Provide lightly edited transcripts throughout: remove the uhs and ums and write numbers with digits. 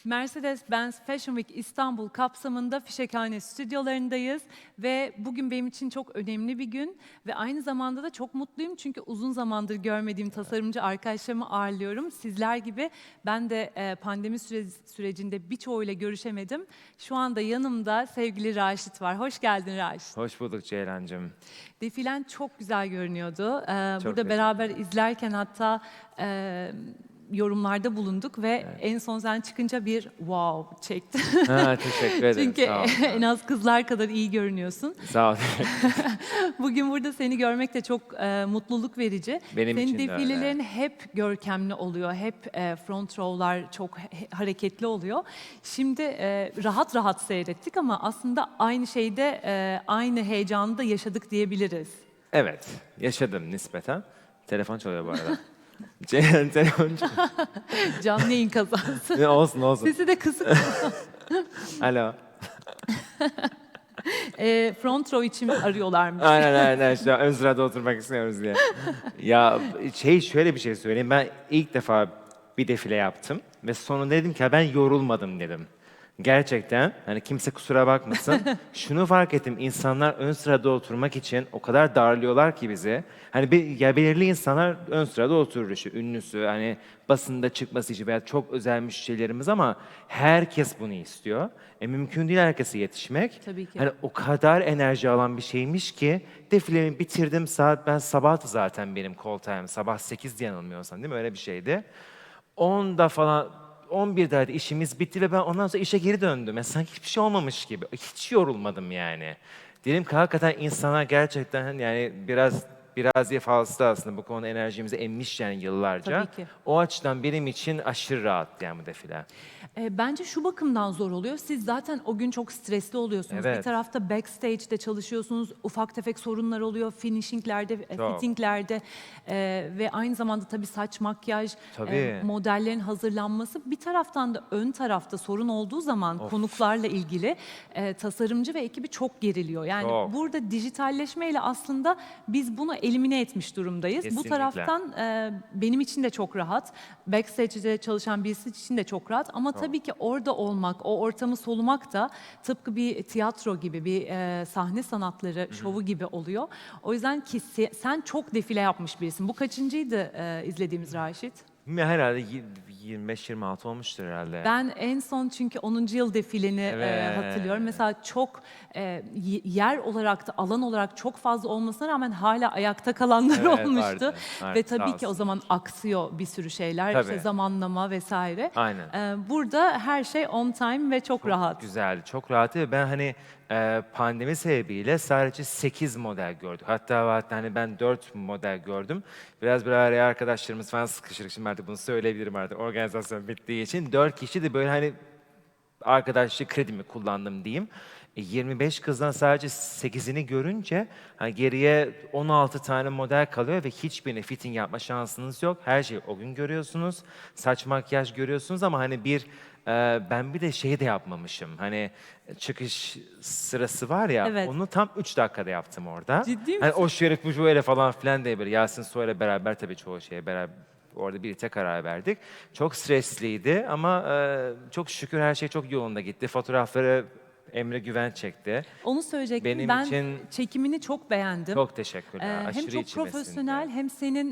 Mercedes-Benz Fashion Week İstanbul kapsamında Fişekhane stüdyolarındayız ve bugün benim için çok önemli bir gün ve aynı zamanda da çok mutluyum çünkü uzun zamandır görmediğim tasarımcı arkadaşlarımı ağırlıyorum. Sizler gibi ben de pandemi sürecinde birçoğuyla görüşemedim. Şu anda yanımda sevgili Raşit var. Hoş geldin Raşit. Hoş bulduk Ceylancığım. Defilen çok güzel görünüyordu. Çok Burada beraber teşekkür izlerken hatta yorumlarda bulunduk ve Evet. en son sen çıkınca bir wow çekti. Ha, teşekkür ederim. Çünkü Sağ ol. en az kızlar kadar iyi görünüyorsun. Sağ ol. Bugün burada seni görmek de çok mutluluk verici. Benim Senin için de defilelerin öyle. hep görkemli oluyor. Hep front row'lar çok hareketli oluyor. Şimdi rahat rahat seyrettik ama aslında aynı şeyde aynı heyecanı da yaşadık diyebiliriz. Evet, yaşadım nispeten. Telefon çalıyor bu arada. Ceylan telefon çalıyor. Canlı yayın kazası. Ne olsun olsun. Sesi de kısık. Alo. Front row için arıyorlarmış. Aynen. Şu an ön sırada oturmak istiyoruz diye. Ya şöyle bir şey söyleyeyim. Ben ilk defa bir defile yaptım. Ve sonra dedim ki ben yorulmadım dedim. Gerçekten hani kimse kusura bakmasın. Şunu fark ettim. İnsanlar ön sırada oturmak için o kadar darlıyorlar ki bizi. Hani belirli insanlar ön sırada oturur işte ünlüsü hani basında çıkması için veya çok özel müşterilerimiz ama herkes bunu istiyor. Mümkün değil herkese yetişmek. Tabii ki. Hani o kadar enerji alan bir şeymiş ki defilemi bitirdim ben sabahtı zaten benim call time. Sabah 8 diye yanılmıyorsam değil mi? Öyle bir şeydi. 10'da falan 11'deydi işimiz bitti ve ben ondan sonra işe geri döndüm. Yani sanki hiçbir şey olmamış gibi. Hiç yorulmadım yani. Dedim ki hakikaten insanlar gerçekten yani biraz diye fazla aslında bu konuda enerjimizi emmiş yani yıllarca. Tabii ki. O açıdan benim için aşırı rahat yani bu defile. Bence şu bakımdan zor oluyor. Siz zaten o gün çok stresli oluyorsunuz. Bir Evet. tarafta backstage'de çalışıyorsunuz. Ufak tefek sorunlar oluyor. Finishinglerde, Çok. fittinglerde ve aynı zamanda tabii saç, makyaj, Tabii. modellerin hazırlanması. Bir taraftan da ön tarafta sorun olduğu zaman konuklarla ilgili tasarımcı ve ekibi çok geriliyor. Yani Çok. burada dijitalleşmeyle aslında biz bunu elimine etmiş durumdayız. Bu Kesinlikle. taraftan benim için de çok rahat. Backstage'de çalışan birisi için de çok rahat. Ama tabii ki orada olmak, o ortamı solumak da tıpkı bir tiyatro gibi, bir sahne sanatları şovu gibi oluyor. O yüzden ki sen çok defile yapmış birisin. Bu kaçıncıydı izlediğimiz Raşit? Herhalde 25-26 olmuştur herhalde. Ben en son çünkü 10. yıl defileni Evet. hatırlıyorum. Mesela çok yer olarak da alan olarak çok fazla olmasına rağmen hala ayakta kalanlar Evet, olmuştu. vardı, Ve sağ tabii ki o olsun. zaman aksıyor bir sürü şeyler, Tabii. işte zamanlama vesaire. Aynen. Burada her şey on time ve çok rahat. Güzeldi, çok rahat ve ben hani pandemi sebebiyle sadece 8 model gördük. Hatta hani ben 4 model gördüm. Biraz bir araya arkadaşlarımız falan sıkışırdık. Şimdi artık bunu söyleyebilirim artık organizasyon bittiği için. 4 kişi de böyle hani arkadaşlık kredimi kullandım diyeyim. 25 kızdan sadece 8'ini görünce hani geriye 16 tane model kalıyor ve hiçbirine fitting yapma şansınız yok. Her şeyi o gün görüyorsunuz. Saç makyaj görüyorsunuz ama hani ben bir de şeyi de yapmamışım. Hani çıkış sırası var ya Evet. onu tam 3 dakikada yaptım orada. Ciddi Hani misin? o şerif bu şöyle falan filan diye böyle Yasin Soy'la beraber tabii çoğu şeye beraber orada birlikte karar verdik. Çok stresliydi ama çok şükür her şey çok yolunda gitti. Fotoğrafları Emre Güven çekti. Onu söyleyecektim. Benim Ben için çekimini çok beğendim. çok teşekkürler. Hem Aşırı çok içime profesyonel sindi. hem senin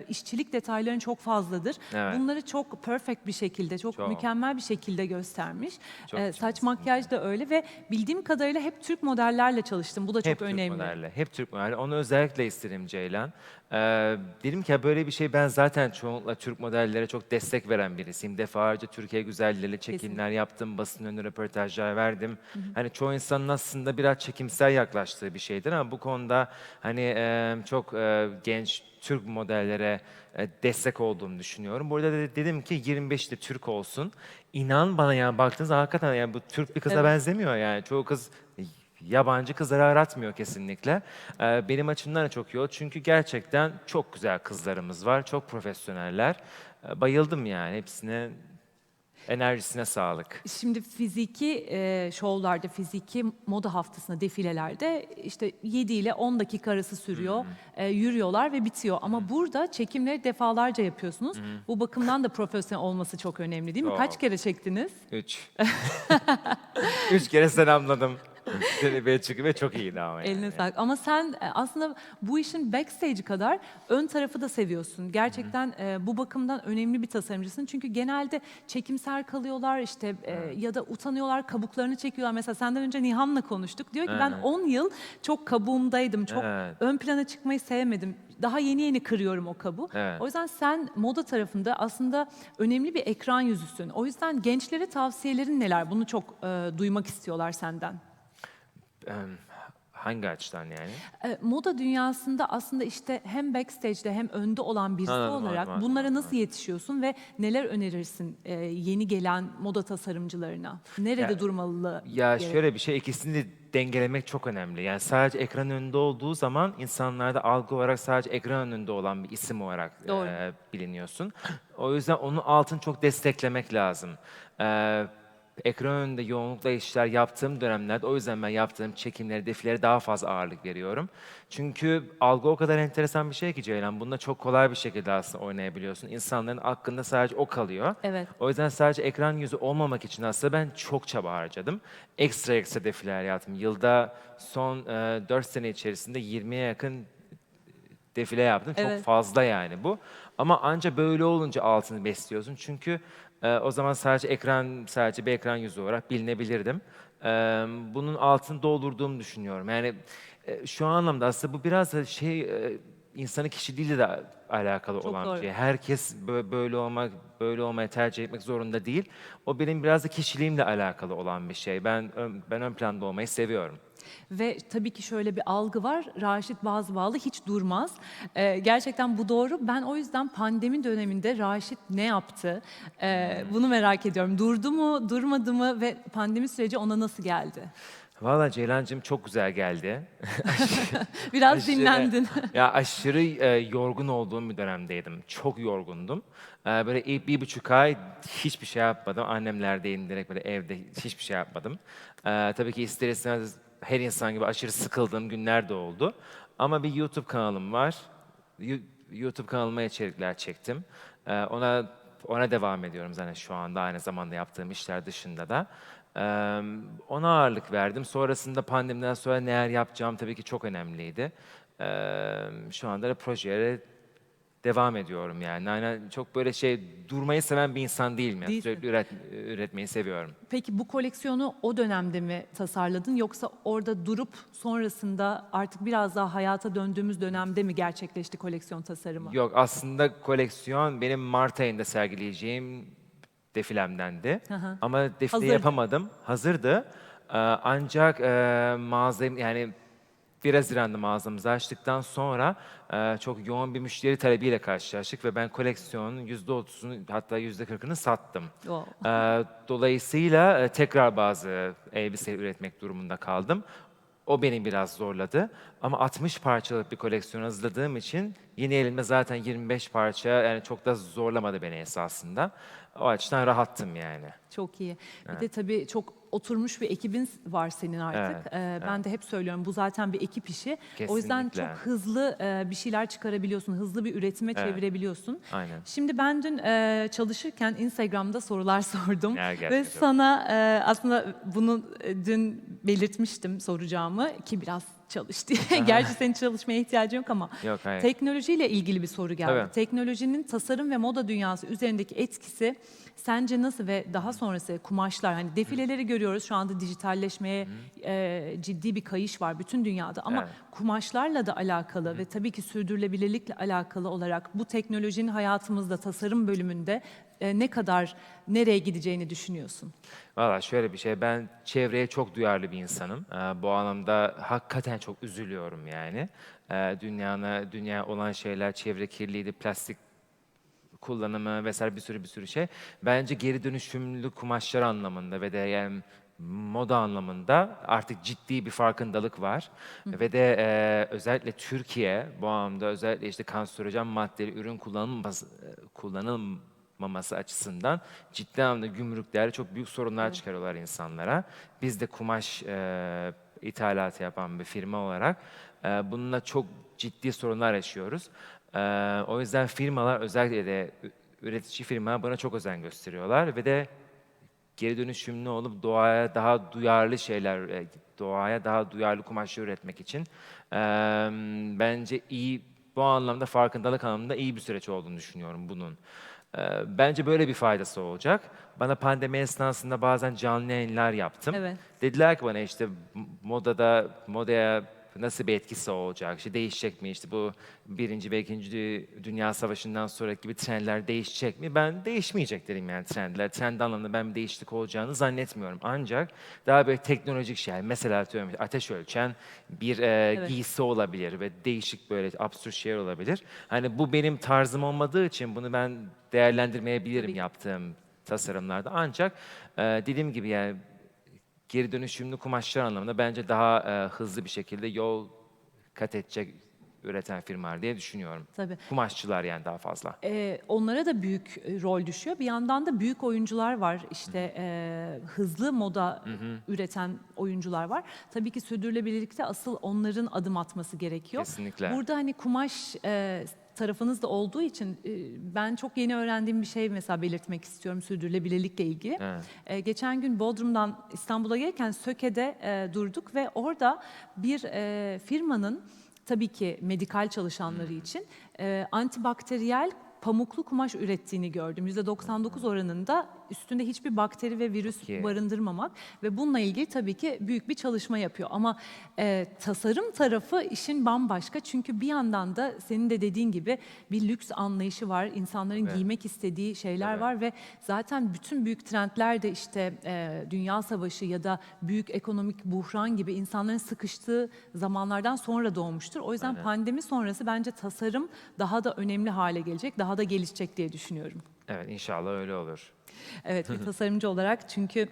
işçilik detayların çok fazladır. Evet. Bunları çok perfect bir şekilde, çok Çok. mükemmel bir şekilde göstermiş. Çok içime Saç makyaj da öyle ve bildiğim kadarıyla hep Türk modellerle çalıştım. Bu da çok Hep önemli. Türk modelli. Hep Türk modelli. Onu özellikle isterim Ceylan. Dedim ki ya böyle bir şey ben zaten çoğunlukla Türk modellere çok destek veren birisiyim. Defalarca Türkiye güzelleriyle çekimler yaptım. Basın önü röportajlar verdim. Hani çoğu insanın aslında biraz çekimsel yaklaştığı bir şeydir ama bu konuda hani çok genç Türk modellere destek olduğumu düşünüyorum. Burada da dedim ki 25'te Türk olsun. İnan bana yani baktığınızda hakikaten yani bu Türk bir kıza Evet. benzemiyor yani. Çoğu kız yabancı kızları aratmıyor kesinlikle. Benim açımdan da çok iyi oldu. Çünkü gerçekten çok güzel kızlarımız var. Çok profesyoneller. Bayıldım yani hepsine. Enerjisine sağlık. Şimdi fiziki şovlarda, fiziki moda haftasında, defilelerde işte 7 ile 10 dakika arası sürüyor. Yürüyorlar ve bitiyor. Ama burada çekimleri defalarca yapıyorsunuz. Bu bakımdan da profesyonel olması çok önemli değil mi? Kaç Çok. kere çektiniz? 3. 3 kere selamladım. Denemeye çıkıp ve çok iyiydi ama yani. Eline sağlık. Ama sen aslında bu işin backstage'i kadar ön tarafı da seviyorsun. Gerçekten bu bakımdan önemli bir tasarımcısın. Çünkü genelde çekimser kalıyorlar işte ya da utanıyorlar, kabuklarını çekiyorlar. Mesela senden önce Nihan'la konuştuk. Diyor ki ben 10 yıl çok kabuğumdaydım. Çok Evet. ön plana çıkmayı sevmedim. Daha yeni yeni kırıyorum o kabuğu. Evet. O yüzden sen moda tarafında aslında önemli bir ekran yüzüsün. O yüzden gençlere tavsiyelerin neler? Bunu çok duymak istiyorlar senden. Hangi açıdan yani? Moda dünyasında aslında işte hem backstage'de hem önde olan birisi Anladım, olarak anladım, bunlara anladım, nasıl yetişiyorsun ve neler önerirsin yeni gelen moda tasarımcılarına? Nerede Ya- durmalı Ya gerek? şöyle bir şey, ikisini de dengelemek çok önemli. Yani sadece ekran önünde olduğu zaman insanlarda algı olarak sadece ekran önünde olan bir isim olarak Doğru. biliniyorsun. O yüzden onun altını çok desteklemek lazım. E, Ekran önünde yoğunlukla işler yaptığım dönemlerde, o yüzden ben yaptığım çekimlere, defilelere daha fazla ağırlık veriyorum. Çünkü algı o kadar enteresan bir şey ki Ceylan, bunda çok kolay bir şekilde aslında oynayabiliyorsun. İnsanların aklında sadece o kalıyor. Evet. O yüzden sadece ekran yüzü olmamak için aslında ben çok çaba harcadım. Ekstra defiler yaptım. Yılda son 4 sene içerisinde 20'ye yakın defile yaptım. Çok Evet. fazla yani bu. Ama anca böyle olunca altını besliyorsun. Çünkü o zaman sadece bir ekran yüzü olarak bilinebilirdim. E, Bunun altını doldurduğumu düşünüyorum. Yani şu anlamda aslında bu biraz da insanın kişiliğiyle de alakalı Çok olan bir doğru. şey. Herkes böyle olmayı tercih etmek zorunda değil. O benim biraz da kişiliğimle alakalı olan bir şey. Ben ön planda olmayı seviyorum. Ve tabii ki şöyle bir algı var. Raşit Bazbağlı hiç durmaz. Gerçekten bu doğru. Ben o yüzden pandemi döneminde Raşit ne yaptı? Bunu merak ediyorum. Durdu mu, durmadı mı ve pandemi süreci ona nasıl geldi? Valla Ceylancığım çok güzel geldi. Biraz Aşırı, dinlendin. aşırı yorgun olduğum bir dönemdeydim. Çok yorgundum. Böyle ilk 1,5 ay hiçbir şey yapmadım. Annemlerdeydim, direkt böyle evde hiçbir şey yapmadım. Tabii ki ister istemez her insan gibi aşırı sıkıldığım günler de oldu. Ama bir YouTube kanalım var. YouTube kanalıma içerikler çektim. Ona devam ediyorum zaten şu anda, aynı zamanda yaptığım işler dışında da. Ona ağırlık verdim. Sonrasında pandemiden sonra neler yapacağım tabii ki çok önemliydi. Şu anda da projelere devam ediyorum yani. Aynen, çok böyle durmayı seven bir insan değilim yani. Değilsin. Sürekli üretmeyi seviyorum. Peki bu koleksiyonu o dönemde mi tasarladın yoksa orada durup sonrasında artık biraz daha hayata döndüğümüz dönemde mi gerçekleşti koleksiyon tasarımı? Yok, aslında koleksiyon benim Mart ayında sergileyeceğim defilemdendi. Hı hı. Ama defile Hazırdı. yapamadım. Hazırdı. Ancak mağazayım yani 1 Haziran'da mağazamızı açtıktan sonra çok yoğun bir müşteri talebiyle karşılaştık ve ben koleksiyonun %30'unu, hatta %40'ını sattım. Wow. Dolayısıyla tekrar bazı elbise üretmek durumunda kaldım. O beni biraz zorladı. Ama 60 parçalık bir koleksiyon hazırladığım için yine elimde zaten 25 parça, yani çok da zorlamadı beni esasında. O açıdan rahattım yani. Çok iyi. Bir de tabii çok oturmuş bir ekibin var senin artık. Evet, Ben de hep söylüyorum bu zaten bir ekip işi. O yüzden çok Kesinlikle. hızlı bir şeyler çıkarabiliyorsun, hızlı bir üretime Evet. çevirebiliyorsun. Aynen. Şimdi ben dün çalışırken Instagram'da sorular sordum Ya, ve gerçekten çok. sana aslında bunu dün belirtmiştim soracağımı ki biraz çalış diye. Gerçi senin çalışmaya ihtiyacın yok ama Yok, hayır. teknolojiyle ilgili bir soru geldi. Tabii. Teknolojinin tasarım ve moda dünyası üzerindeki etkisi sence nasıl ve daha sonrası kumaşlar, hani defileleri görüyoruz şu anda, dijitalleşmeye ciddi bir kayış var bütün dünyada ama Evet. kumaşlarla da alakalı ve tabii ki sürdürülebilirlikle alakalı olarak bu teknolojinin hayatımızda, tasarım bölümünde ne kadar nereye gideceğini düşünüyorsun? Valla şöyle bir şey, ben çevreye çok duyarlı bir insanım. Bu anlamda hakikaten çok üzülüyorum yani. Dünya olan şeyler, çevre kirliliği, plastik kullanımı vesaire, bir sürü şey. Bence geri dönüşümlü kumaşlar anlamında ve de yani moda anlamında artık ciddi bir farkındalık var. Ve de özellikle Türkiye bu anlamda, özellikle işte kanserojen maddeli ürün kullanılmaması yapmaması açısından ciddi anlamda gümrüklerde çok büyük sorunlar Evet. çıkarıyorlar insanlara. Biz de kumaş ithalatı yapan bir firma olarak bununla çok ciddi sorunlar yaşıyoruz. O yüzden firmalar, özellikle de üretici firmalar buna çok özen gösteriyorlar ve de geri dönüşümlü olup doğaya daha duyarlı şeyler, doğaya daha duyarlı kumaşlar üretmek için bence iyi, bu anlamda farkındalık anlamında iyi bir süreç olduğunu düşünüyorum bunun. Bence böyle bir faydası olacak. Bana pandemi esnasında bazen canlı yayınlar yaptım. Evet. Dediler ki bana işte modaya nasıl bir etkisi olacak, işte değişecek mi, işte bu Birinci ve İkinci Dünya Savaşı'ndan sonraki gibi trendler değişecek mi? Ben değişmeyecek dedim yani trendler. Trend anlamında ben bir değişiklik olacağını zannetmiyorum. Ancak daha böyle teknolojik şeyler, mesela atıyorum ateş ölçen bir Evet. giysi olabilir ve değişik böyle absürt şeyler olabilir. Hani bu benim tarzım olmadığı için bunu ben değerlendirmeyebilirim Tabii ki. yaptığım tasarımlarda. Ancak dediğim gibi yani geri dönüşümlü kumaşlar anlamında bence daha hızlı bir şekilde yol kat edecek üreten firmalar diye düşünüyorum. Tabii. Kumaşçılar yani daha fazla. Onlara da büyük rol düşüyor. Bir yandan da büyük oyuncular var. İşte hızlı moda üreten oyuncular var. Tabii ki sürdürülebilirlikte asıl onların adım atması gerekiyor. Kesinlikle. Burada hani kumaş tarafınız da olduğu için ben çok yeni öğrendiğim bir şey mesela belirtmek istiyorum sürdürülebilirlikle ilgili. Evet. Geçen gün Bodrum'dan İstanbul'a gelirken Söke'de durduk ve orada bir firmanın tabii ki medikal çalışanları için antibakteriyel pamuklu kumaş ürettiğini gördüm. %99 oranında üstünde hiçbir bakteri ve virüs Çok iyi. barındırmamak ve bununla ilgili tabii ki büyük bir çalışma yapıyor. Ama tasarım tarafı işin bambaşka. Çünkü bir yandan da senin de dediğin gibi bir lüks anlayışı var. İnsanların Tabii. giymek istediği şeyler Tabii. var ve zaten bütün büyük trendler de işte Dünya Savaşı ya da büyük ekonomik buhran gibi insanların sıkıştığı zamanlardan sonra doğmuştur. O yüzden Aynen. pandemi sonrası bence tasarım daha da önemli hale gelecek, daha da gelişecek diye düşünüyorum. Evet, inşallah öyle olur. Evet, bir tasarımcı olarak çünkü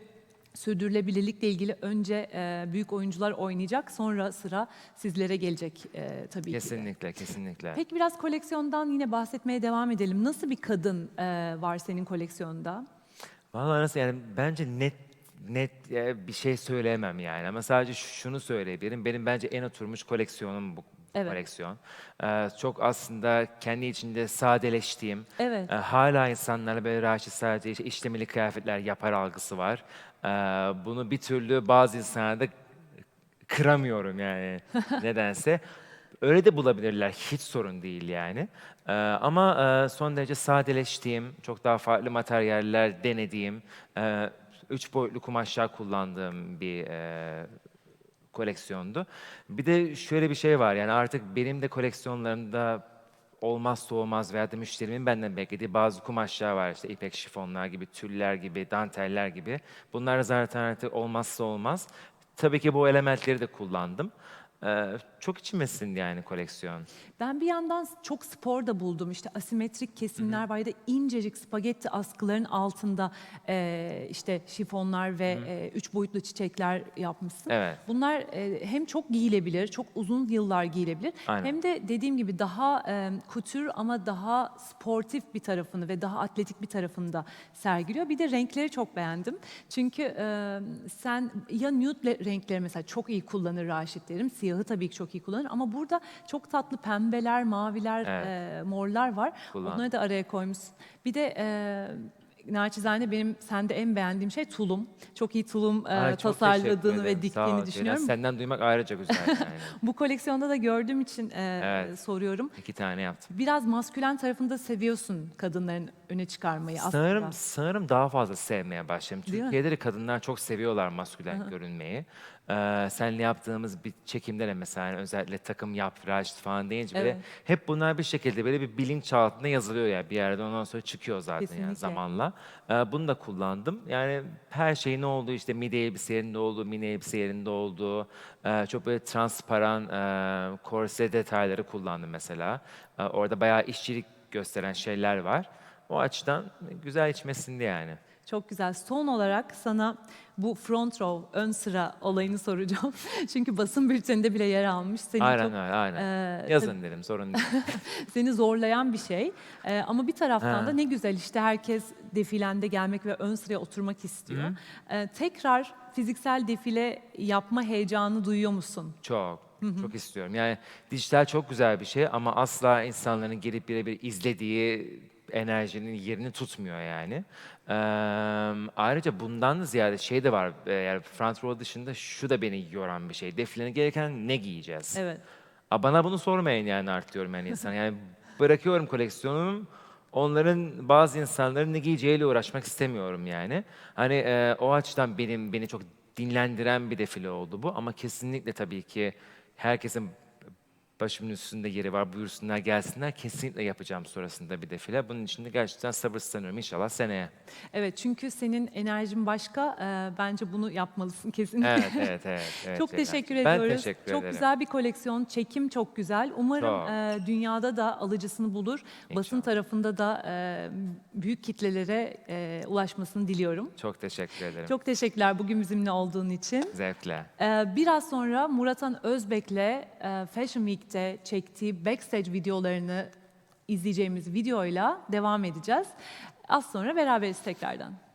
sürdürülebilirlikle ilgili önce büyük oyuncular oynayacak, sonra sıra sizlere gelecek tabii ki de. Kesinlikle, kesinlikle. Peki biraz koleksiyondan yine bahsetmeye devam edelim. Nasıl bir kadın var senin koleksiyonda? Vallahi nasıl yani bence net bir şey söyleyemem yani ama sadece şunu söyleyebilirim. Benim bence en oturmuş koleksiyonum bu Evet, koleksiyon. Çok aslında kendi içinde sadeleştiğim, evet. hala insanlara böyle rahatsız sadece işte işlemeli kıyafetler yapar algısı var. Bunu bir türlü bazı insanlarda kıramıyorum yani nedense. Öyle de bulabilirler, hiç sorun değil yani. Ama son derece sadeleştiğim, çok daha farklı materyaller denediğim, üç boyutlu kumaşlar kullandığım bir koleksiyondu. Bir de şöyle bir şey var yani artık benim de koleksiyonlarımda olmazsa olmaz veya da müşterimin benden beklediği bazı kumaşlar var işte ipek şifonlar gibi, tüller gibi, danteller gibi. Bunlar zaten artık olmazsa olmaz. Tabii ki bu elementleri de kullandım. Çok içime sindi yani koleksiyon. Ben bir yandan çok spor da buldum. İşte asimetrik kesimler var ya da incecik spagetti askıların altında işte şifonlar ve üç boyutlu çiçekler yapmışsın. Evet, Bunlar hem çok giyilebilir, çok uzun yıllar giyilebilir. aynen. Hem de dediğim gibi daha kutür ama daha sportif bir tarafını ve daha atletik bir tarafını da sergiliyor. Bir de renkleri çok beğendim. Çünkü sen ya nude renkleri mesela çok iyi kullanır Raşit derim. Siyahı tabii ki çok iyi kullanır ama burada çok tatlı pembeler, maviler, Evet, morlar var. Onları kullandım. da araya koymuşsun. Bir de naçizane benim sende en beğendiğim şey tulum. Çok iyi tulum Ay çok teşekkür tasarladığını ve ederim. Sağ diktiğini ol Ceylan. düşünüyorum. Senden duymak ayrıca güzel yani. Bu koleksiyonda da gördüğüm için Evet, soruyorum. 2 tane yaptım. Biraz maskülen tarafını da seviyorsun kadınların öne çıkarmayı Sanırım aslında. sanırım daha fazla sevmeye başladım. Değil mi? Türkiye'de de kadınlar çok seviyorlar maskülen görünmeyi. Seninle yaptığımız bir çekimde de mesela yani özellikle takım yap, Raşit falan deyince böyle Evet, hep bunlar bir şekilde böyle bir bilinç altında yazılıyor ya bir yerde ondan sonra çıkıyor zaten yani kesinlikle. zamanla. Bunu da kullandım. Yani her şeyin olduğu işte midi elbise yerinde olduğu, mini elbise yerinde olduğu, çok böyle transparan korse detayları kullandım mesela. Orada bayağı işçilik gösteren şeyler var. O açıdan güzel içmesinde yani. Çok güzel. Son olarak sana bu front row, ön sıra olayını soracağım. Çünkü basın bülteninde bile yer almış. Seni Aynen çok öyle, aynen. tabii Yazın dedim, sorun değil. seni zorlayan bir şey. Ama bir taraftan da Ha. ne güzel işte herkes defilende gelmek ve ön sıraya oturmak istiyor. Tekrar fiziksel defile yapma heyecanı duyuyor musun? Çok istiyorum. Yani dijital çok güzel bir şey ama asla insanların gelip birebir izlediği enerjinin yerini tutmuyor yani. Ayrıca bundan da ziyade şey de var. Yani front row dışında şu da beni yoran bir şey. Defilene gelirken ne giyeceğiz? Evet. Bana bunu sormayın yani artık diyorum yani insan. Yani bırakıyorum koleksiyonumu. Onların bazı insanların ne giyeceğiyle uğraşmak istemiyorum yani. Hani o açıdan beni çok dinlendiren bir defile oldu bu ama kesinlikle tabii ki herkesin başımın üstünde yeri var. Buyursunlar gelsinler. Kesinlikle yapacağım sonrasında bir defile. Bunun için de gerçekten sabırsızlanıyorum inşallah seneye. Evet, çünkü senin enerjin başka. Bence bunu yapmalısın kesinlikle. Evet, evet, evet, evet. Çok Ceylan. teşekkür Ben ediyoruz. teşekkür Çok ederim. güzel bir koleksiyon. Çekim çok güzel. Umarım Çok. dünyada da alıcısını bulur. Basın İnşallah. tarafında da büyük kitlelere ulaşmasını diliyorum. Çok teşekkür ederim. Çok teşekkürler bugün bizimle olduğun için. Zevkle. Biraz sonra Muratan Özbek'le Fashion Week'te çektiği backstage videolarını izleyeceğimiz videoyla devam edeceğiz. Az sonra beraberiz tekrardan.